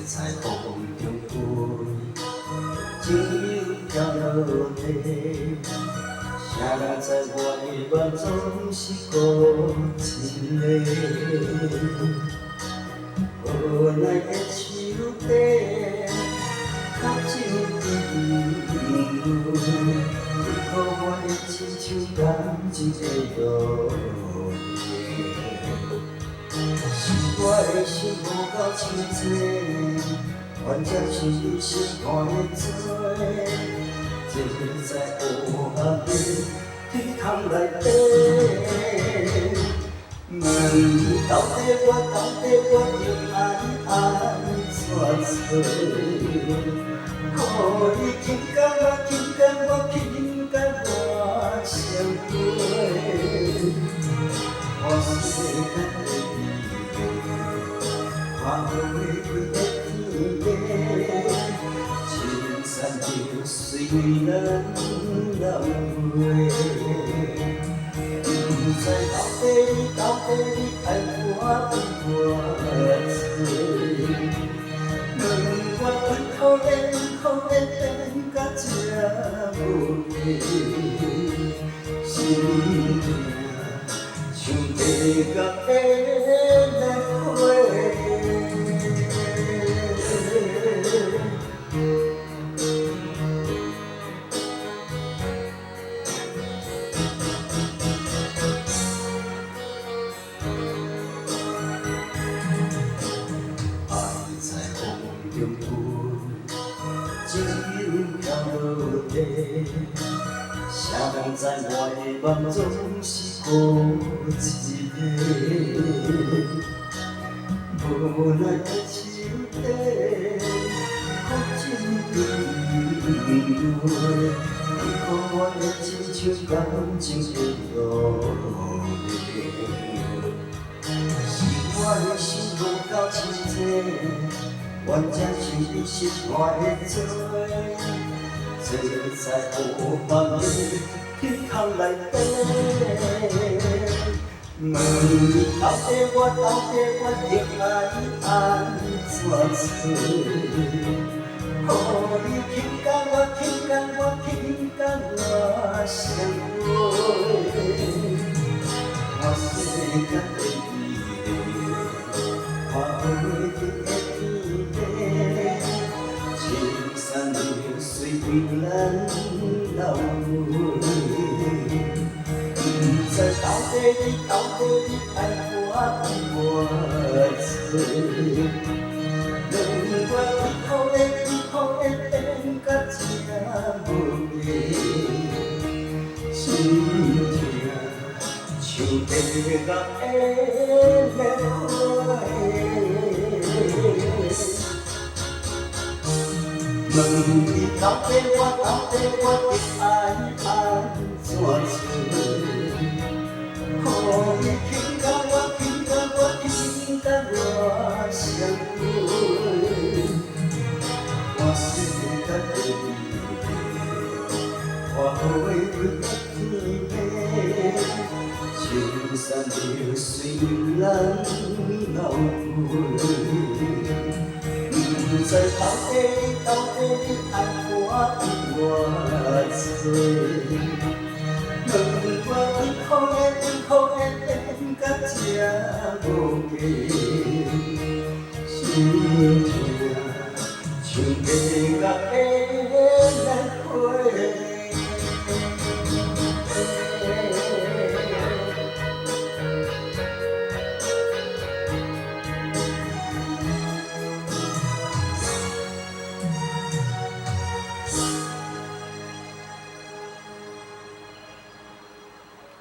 在风中飞，情飘落地，谁人在我的梦中是孤一个？无奈的手底，靠近你，你可我的亲像感情的落是我的心无够清济，原正是你心肝的做，这在黑暗的天空内底，问到底我应爱怎做？可你轻甲我相陪，我世间的看好的几个天地，青山就随咱流回。不知到底你爱我多多？问我为何会变甲这无味？心痛像地角的来花。情飘落地，谁人在我的梦中是孤一个？无奈的手底，靠近你，你可我的亲像感情的落叶，是我的心无够清济。原正是你心肝的做，坐在黑暗的天空内底，问你到底我应爱怎做？可你轻甲我相陪，我世间的意义，看好的。随咱流回，不知到底你爱我多？问我为何会变甲这无味？心痛像地角的落花。问你到底我应爱怎做？可你轻甲我相陪，我世间的意，看好的几个天地，青山就随咱流回。不知到底你爱我多？问我为何会变甲这无味？心痛。